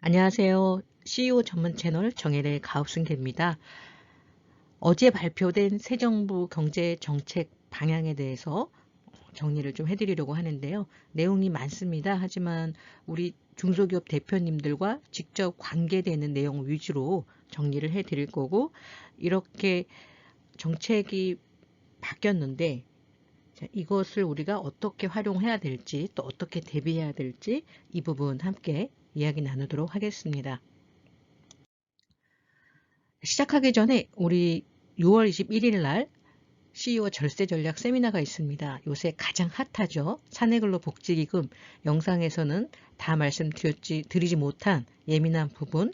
안녕하세요. CEO 전문 채널 정혜래 가업승계입니다. 어제 발표된 새 정부 경제 정책 방향에 대해서 정리를 좀 해드리려고 하는데요. 내용이 많습니다. 하지만 우리 중소기업 대표님들과 직접 관계되는 내용 위주로 정리를 해드릴 거고, 이렇게 정책이 바뀌었는데 이것을 우리가 어떻게 활용해야 될지, 또 어떻게 대비해야 될지 이 부분 함께 이야기 나누도록 하겠습니다. 시작하기 전에 우리 6월 21일 날 CEO 절세 전략 세미나가 있습니다. 요새 가장 핫하죠. 사내근로복지기금 영상에서는 다 말씀드리지 못한 예민한 부분,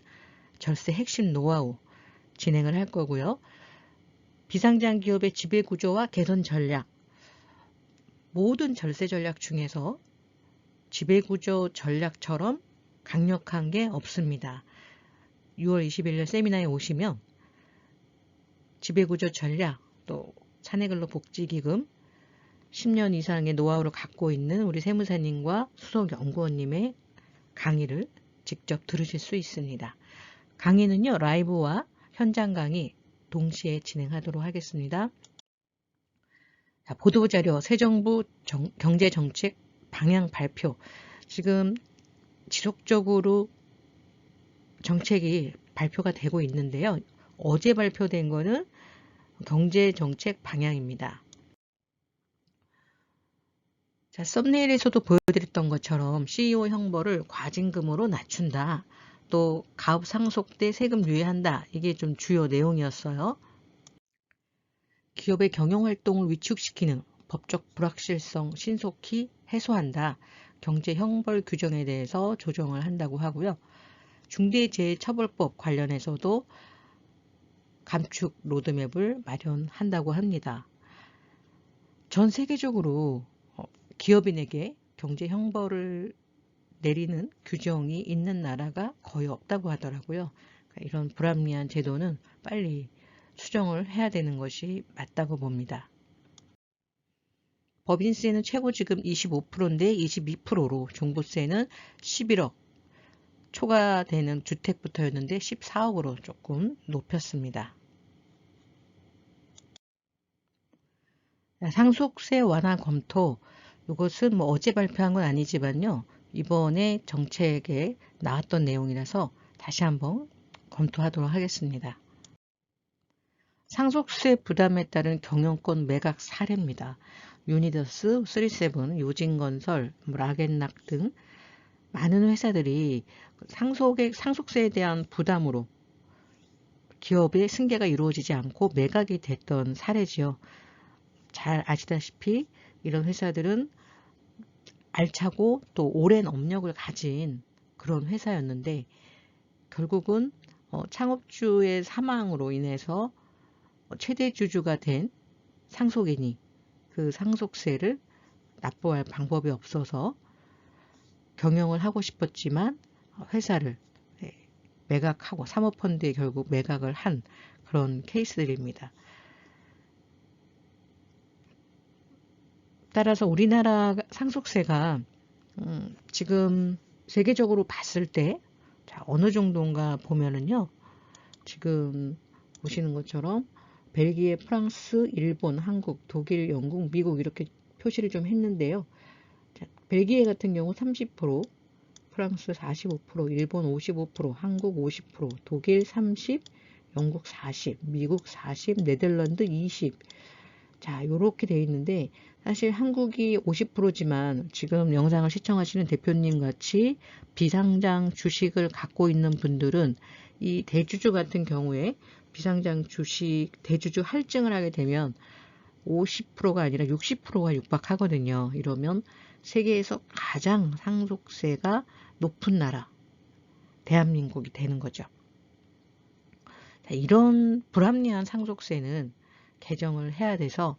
절세 핵심 노하우 진행을 할 거고요. 비상장 기업의 지배구조와 개선 전략, 모든 절세 전략 중에서 지배구조 전략처럼 강력한 게 없습니다. 6월 21일 세미나에 오시면 지배구조 전략, 또 사내근로복지기금 10년 이상의 노하우를 갖고 있는 우리 세무사님과 수석연구원님의 강의를 직접 들으실 수 있습니다. 강의는요, 라이브와 현장 강의 동시에 진행하도록 하겠습니다. 자, 보도자료, 새 정부 경제정책 방향 발표. 지금 지속적으로 정책이 발표가 되고 있는데요. 어제 발표된 거는 경제정책 방향입니다. 자, 썸네일에서도 보여드렸던 것처럼 CEO 형벌을 과징금으로 낮춘다. 또 가업 상속 때 세금 유예한다. 이게 좀 주요 내용이었어요. 기업의 경영활동을 위축시키는 법적 불확실성 신속히 해소한다. 경제형벌 규정에 대해서 조정을 한다고 하고요. 중대재해처벌법 관련해서도 감축 로드맵을 마련한다고 합니다. 전 세계적으로 기업인에게 경제형벌을 내리는 규정이 있는 나라가 거의 없다고 하더라고요. 이런 불합리한 제도는 빨리 수정을 해야 되는 것이 맞다고 봅니다. 법인세는 최고지금 25%인데 22%로, 종부세는 11억 초과되는 주택부터였는데 14억으로 조금 높였습니다. 상속세 완화 검토, 이것은 뭐 어제 발표한 건 아니지만요. 이번에 정책에 나왔던 내용이라서 다시 한번 검토하도록 하겠습니다. 상속세 부담에 따른 경영권 매각 사례입니다. 유니더스, 37, 요진건설, 락앤락 등 많은 회사들이 상속세에 대한 부담으로 기업의 승계가 이루어지지 않고 매각이 됐던 사례지요. 잘 아시다시피 이런 회사들은 알차고 또 오랜 업력을 가진 그런 회사였는데 결국은 창업주의 사망으로 인해서 최대 주주가 된 상속인이 그 상속세를 납부할 방법이 없어서 경영을 하고 싶었지만 회사를 매각하고 사모펀드에 결국 매각을 한 그런 케이스들입니다. 따라서 우리나라 상속세가 지금 세계적으로 봤을 때 어느 정도인가 보면은요. 지금 보시는 것처럼 벨기에, 프랑스, 일본, 한국, 독일, 영국, 미국 이렇게 표시를 좀 했는데요. 자, 벨기에 같은 경우 30%, 프랑스 45%, 일본 55%, 한국 50%, 독일 30%, 영국 40%, 미국 40%, 네덜란드 20%. 자, 요렇게 돼 있는데 사실 한국이 50%지만 지금 영상을 시청하시는 대표님 같이 비상장 주식을 갖고 있는 분들은 이 대주주 같은 경우에 비상장 주식 대주주 할증을 하게 되면 50%가 아니라 60%가 육박하거든요. 이러면 세계에서 가장 상속세가 높은 나라 대한민국이 되는 거죠. 자, 이런 불합리한 상속세는 개정을 해야 돼서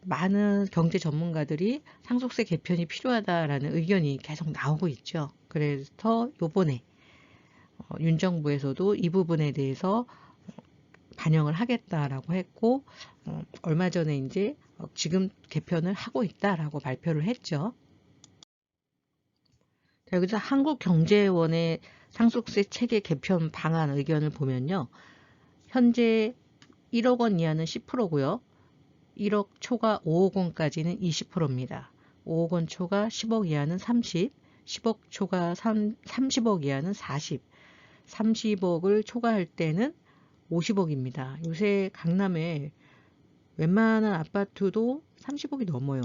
많은 경제 전문가들이 상속세 개편이 필요하다라는 의견이 계속 나오고 있죠. 그래서 요번에 윤 정부에서도 이 부분에 대해서 반영을 하겠다라고 했고 얼마 전에 이제 지금 개편을 하고 있다라고 발표를 했죠. 자, 여기서 한국경제원의 상속세 체계 개편 방안 의견을 보면요. 현재 1억 원 이하는 10%고요. 1억 초과 5억 원까지는 20%입니다. 5억 원 초과 10억 이하는 30, 10억 초과 30억 이하는 40, 30억을 초과할 때는 50억입니다. 요새 강남에 웬만한 아파트도 30억이 넘어요.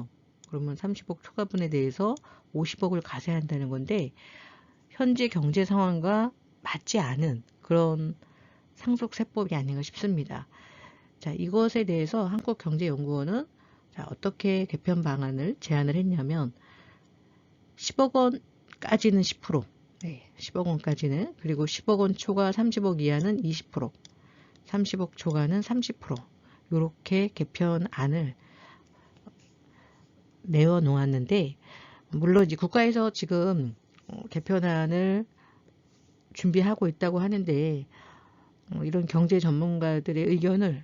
그러면 30억 초과분에 대해서 50억을 가세한다는 건데 현재 경제 상황과 맞지 않은 그런 상속세법이 아닌가 싶습니다. 자, 이것에 대해서 한국경제연구원은 자, 어떻게 개편 방안을 제안을 했냐면 10억 원까지는 10%, 네, 10억 원까지는 그리고 10억 원 초과 30억 이하는 20%, 30억 초과는 30%, 이렇게 개편안을 내어 놓았는데 물론 이제 국가에서 지금 개편안을 준비하고 있다고 하는데 이런 경제 전문가들의 의견을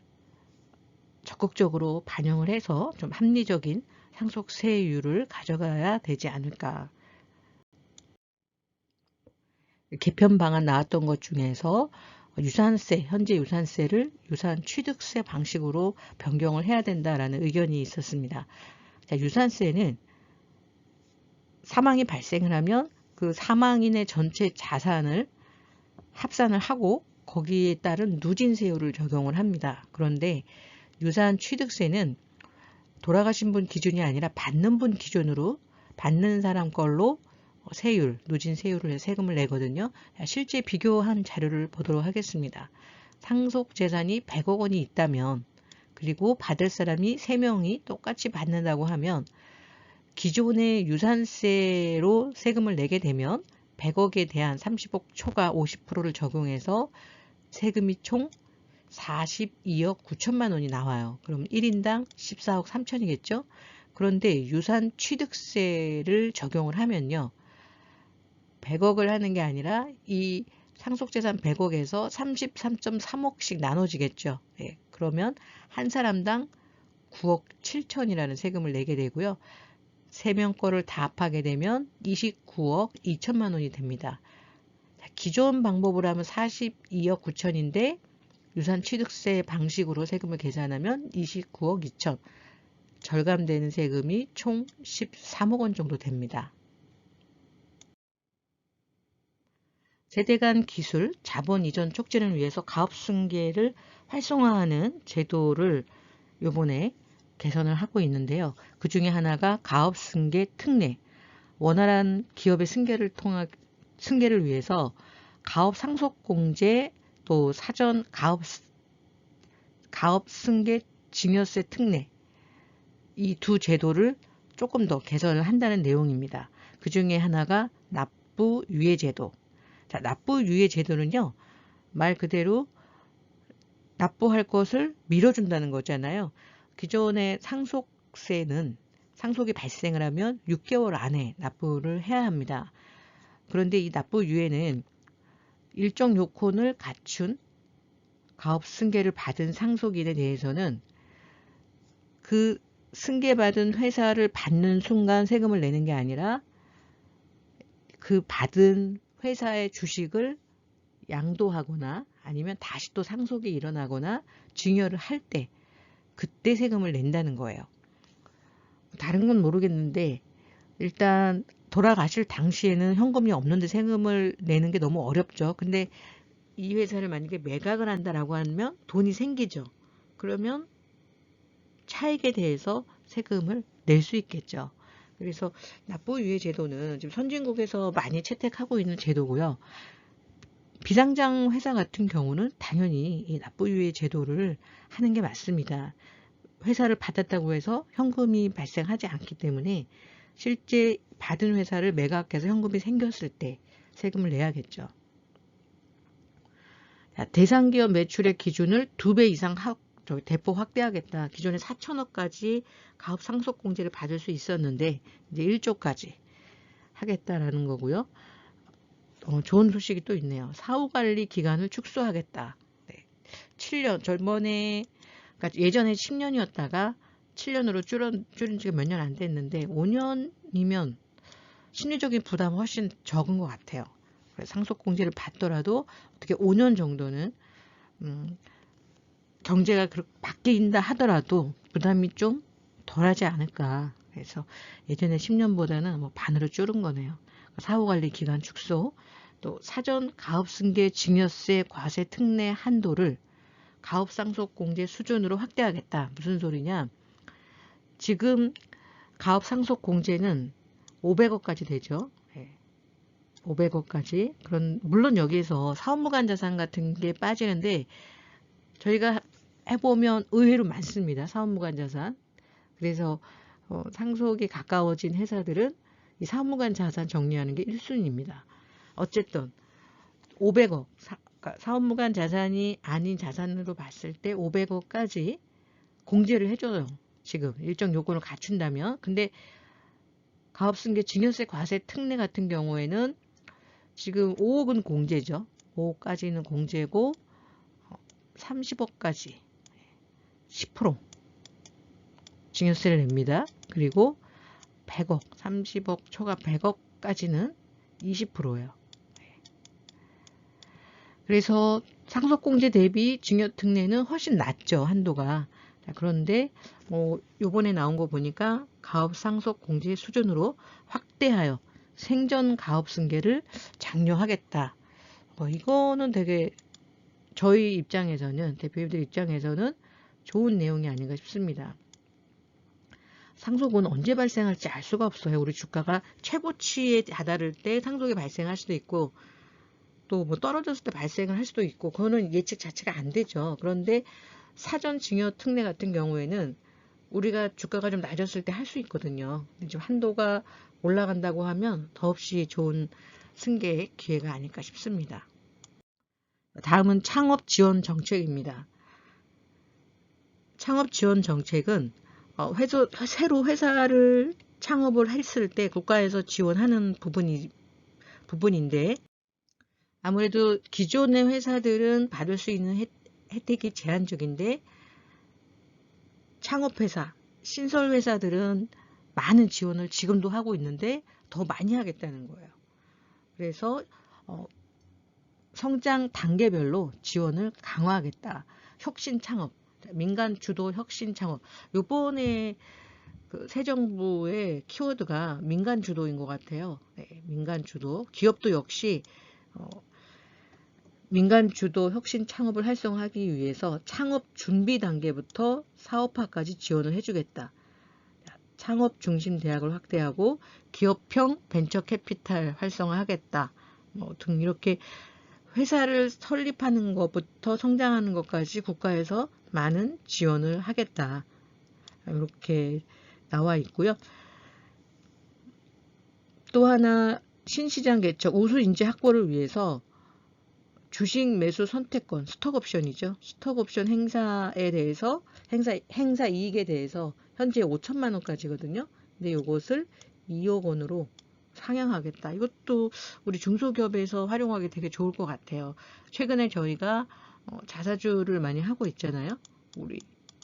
적극적으로 반영을 해서 좀 합리적인 상속세율을 가져가야 되지 않을까. 개편 방안 나왔던 것 중에서 유산세, 현재 유산세를 유산취득세 방식으로 변경을 해야 된다라는 의견이 있었습니다. 자, 유산세는 사망이 발생을 하면 그 사망인의 전체 자산을 합산을 하고 거기에 따른 누진세율을 적용을 합니다. 그런데 유산취득세는 돌아가신 분 기준이 아니라 받는 분 기준으로 받는 사람 걸로 세율, 누진세율을 세금을 내거든요. 실제 비교한 자료를 보도록 하겠습니다. 상속재산이 100억 원이 있다면 그리고 받을 사람이 3명이 똑같이 받는다고 하면 기존의 유산세로 세금을 내게 되면 100억에 대한 30억 초과 50%를 적용해서 세금이 총 42억 9천만 원이 나와요. 그럼 1인당 14억 3천이겠죠? 그런데 유산 취득세를 적용을 하면요. 100억을 하는 게 아니라 이 상속재산 100억에서 33.3억씩 나눠지겠죠. 예, 그러면 한 사람당 9억 7천이라는 세금을 내게 되고요. 3명 거를 다 합하게 되면 29억 2천만 원이 됩니다. 기존 방법으로 하면 42억 9천인데 유산취득세 방식으로 세금을 계산하면 29억 2천, 절감되는 세금이 총 13억 원 정도 됩니다. 세대 간 기술, 자본 이전 촉진을 위해서 가업승계를 활성화하는 제도를 요번에 개선을 하고 있는데요. 그 중에 하나가 가업승계 특례, 원활한 기업의 승계를 위해서 가업 상속공제 또 사전 가업승계 증여세 특례 이 두 제도를 조금 더 개선을 한다는 내용입니다. 그 중에 하나가 납부유예제도. 자, 납부유예제도는요. 말 그대로 납부할 것을 밀어준다는 거잖아요. 기존의 상속세는 상속이 발생을 하면 6개월 안에 납부를 해야 합니다. 그런데 이 납부유예는 일정 요건을 갖춘 가업 승계를 받은 상속인에 대해서는 그 승계받은 회사를 받는 순간 세금을 내는 게 아니라 그 받은 회사의 주식을 양도하거나 아니면 다시 또 상속이 일어나거나 증여를 할 때 그때 세금을 낸다는 거예요. 다른 건 모르겠는데 일단 돌아가실 당시에는 현금이 없는데 세금을 내는 게 너무 어렵죠. 근데 이 회사를 만약에 매각을 한다라고 하면 돈이 생기죠. 그러면 차익에 대해서 세금을 낼 수 있겠죠. 그래서 납부유예 제도는 지금 선진국에서 많이 채택하고 있는 제도고요. 비상장 회사 같은 경우는 당연히 이 납부유예 제도를 하는 게 맞습니다. 회사를 받았다고 해서 현금이 발생하지 않기 때문에 실제 받은 회사를 매각해서 현금이 생겼을 때 세금을 내야겠죠. 자, 대상기업 매출의 기준을 2배 이상 대폭 확대하겠다. 기존에 4천억까지 가업 상속공제를 받을 수 있었는데 이제 1조까지 하겠다라는 거고요. 좋은 소식이 또 있네요. 사후관리 기간을 축소하겠다. 네. 7년, 그러니까 예전에 10년이었다가 7년으로 줄은 지가 몇 년 안 됐는데 5년이면 심리적인 부담은 훨씬 적은 것 같아요. 그래서 상속공제를 받더라도 어떻게 5년 정도는 경제가 바뀐다 하더라도 부담이 좀 덜하지 않을까. 그래서 예전에 10년보다는 뭐 반으로 줄은 거네요. 사후관리 기간 축소, 또 사전 가업승계 증여세 과세 특례 한도를 가업상속공제 수준으로 확대하겠다. 무슨 소리냐? 지금 가업상속공제는 500억까지 되죠. 500억까지. 물론 여기에서 사업무관자산 같은 게 빠지는데 저희가 해보면 의외로 많습니다. 사업무관자산. 그래서 상속이 가까워진 회사들은 이 사업무관자산 정리하는 게 1순위입니다. 어쨌든 500억 사업무관자산이 아닌 자산으로 봤을 때 500억까지 공제를 해줘요. 지금 일정 요건을 갖춘다면. 근데 가업승계 증여세 과세 특례 같은 경우에는 지금 5억은 공제죠. 5억까지는 공제고 30억까지 10% 증여세를 냅니다. 그리고 100억, 30억 초과 100억까지는 20%예요. 그래서 상속공제 대비 증여특례는 훨씬 낮죠. 한도가. 자, 그런데 요번에 나온 거 보니까 가업상속공제 수준으로 확대하여 생전가업승계를 장려하겠다. 이거는 되게 저희 입장에서는, 대표님들 입장에서는 좋은 내용이 아닌가 싶습니다. 상속은 언제 발생할지 알 수가 없어요. 우리 주가가 최고치에 다다를 때 상속이 발생할 수도 있고 또 뭐 떨어졌을 때 발생을 할 수도 있고 그거는 예측 자체가 안 되죠. 그런데 사전 증여 특례 같은 경우에는 우리가 주가가 좀 낮았을 때 할 수 있거든요. 근데 지금 한도가 올라간다고 하면 더없이 좋은 승계의 기회가 아닐까 싶습니다. 다음은 창업 지원 정책입니다. 창업 지원 정책은 새로 회사를 창업을 했을 때 국가에서 지원하는 부분인데 아무래도 기존의 회사들은 받을 수 있는 혜택이 제한적인데 창업회사, 신설회사들은 많은 지원을 지금도 하고 있는데 더 많이 하겠다는 거예요. 그래서 성장 단계별로 지원을 강화하겠다. 혁신창업, 민간 주도 혁신창업. 요번에 새 정부의 키워드가 민간 주도인 것 같아요. 네, 민간 주도. 기업도 역시 민간 주도 혁신 창업을 활성화하기 위해서 창업 준비 단계부터 사업화까지 지원을 해주겠다. 창업 중심 대학을 확대하고 기업형 벤처 캐피탈 활성화하겠다. 등 이렇게 회사를 설립하는 것부터 성장하는 것까지 국가에서 많은 지원을 하겠다. 이렇게 나와 있고요. 또 하나 신시장 개척, 우수 인재 확보를 위해서 주식 매수 선택권, 스톡옵션이죠. 스톡옵션 행사에 대해서 행사 이익에 대해서 현재 5천만 원까지거든요. 근데 이것을 2억 원으로 상향하겠다. 이것도 우리 중소기업에서 활용하기 되게 좋을 것 같아요. 최근에 저희가 자사주를 많이 하고 있잖아요. 우리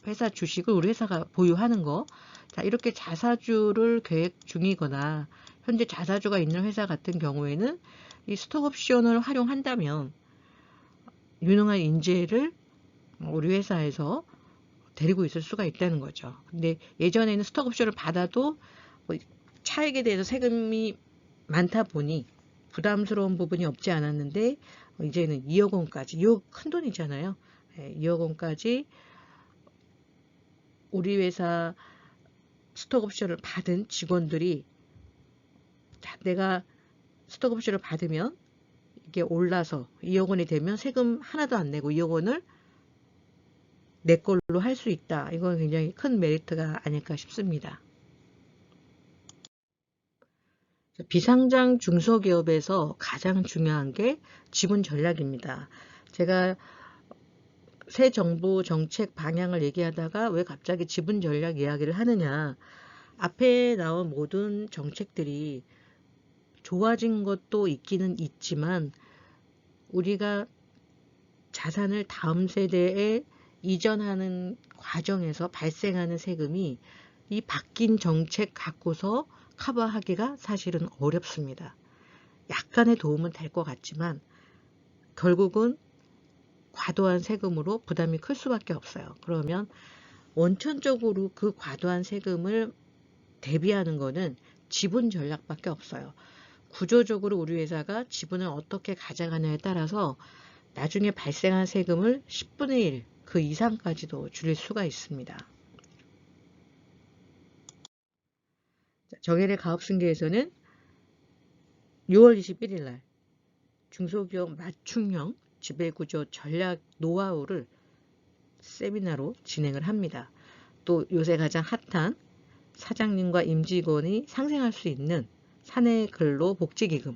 회사 주식을 우리 회사가 보유하는 거. 자, 이렇게 자사주를 계획 중이거나 현재 자사주가 있는 회사 같은 경우에는 이 스톡옵션을 활용한다면 유능한 인재를 우리 회사에서 데리고 있을 수가 있다는 거죠. 근데 예전에는 스톡옵션을 받아도 차익에 대해서 세금이 많다 보니 부담스러운 부분이 없지 않았는데 이제는 2억 원까지, 2억 큰 돈이잖아요. 2억 원까지 우리 회사 스톡옵션을 받은 직원들이 내가 스톡옵션을 받으면 이게 올라서 2억 원이 되면 세금 하나도 안 내고 2억 원을 내 걸로 할 수 있다. 이건 굉장히 큰 메리트가 아닐까 싶습니다. 비상장 중소기업에서 가장 중요한 게 지분 전략입니다. 제가 새 정부 정책 방향을 얘기하다가 왜 갑자기 지분 전략 이야기를 하느냐. 앞에 나온 모든 정책들이 좋아진 것도 있기는 있지만 우리가 자산을 다음 세대에 이전하는 과정에서 발생하는 세금이 이 바뀐 정책 갖고서 커버하기가 사실은 어렵습니다. 약간의 도움은 될 것 같지만 결국은 과도한 세금으로 부담이 클 수밖에 없어요. 그러면 원천적으로 그 과도한 세금을 대비하는 거는 지분 전략밖에 없어요. 구조적으로 우리 회사가 지분을 어떻게 가져가느냐에 따라서 나중에 발생한 세금을 10분의 1, 그 이상까지도 줄일 수가 있습니다. 정현의 가업승계에서는 6월 21일 날 중소기업 맞춤형 지배구조 전략 노하우를 세미나로 진행을 합니다. 또 요새 가장 핫한 사장님과 임직원이 상생할 수 있는 사내근로복지기금.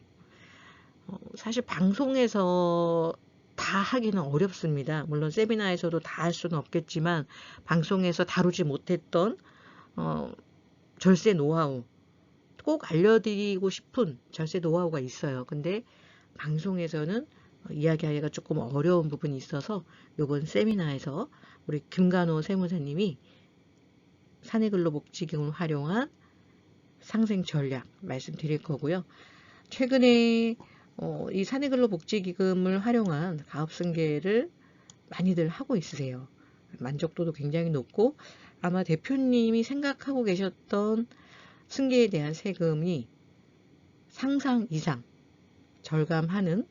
사실 방송에서 다 하기는 어렵습니다. 물론 세미나에서도 다 할 수는 없겠지만 방송에서 다루지 못했던 절세 노하우, 꼭 알려드리고 싶은 절세 노하우가 있어요. 근데 방송에서는 이야기하기가 조금 어려운 부분이 있어서 이번 세미나에서 우리 김간호 세무사님이 사내근로복지기금을 활용한 상생 전략 말씀드릴 거고요. 최근에 이 사내근로복지기금을 활용한 가업승계를 많이들 하고 있으세요. 만족도도 굉장히 높고 아마 대표님이 생각하고 계셨던 승계에 대한 세금이 상상 이상 절감하는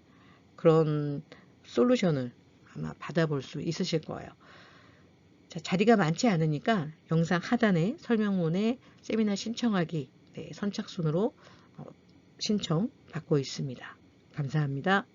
그런 솔루션을 아마 받아볼 수 있으실 거예요. 자, 자리가 많지 않으니까 영상 하단에 설명문에 세미나 신청하기 선착순으로 신청 받고 있습니다. 감사합니다.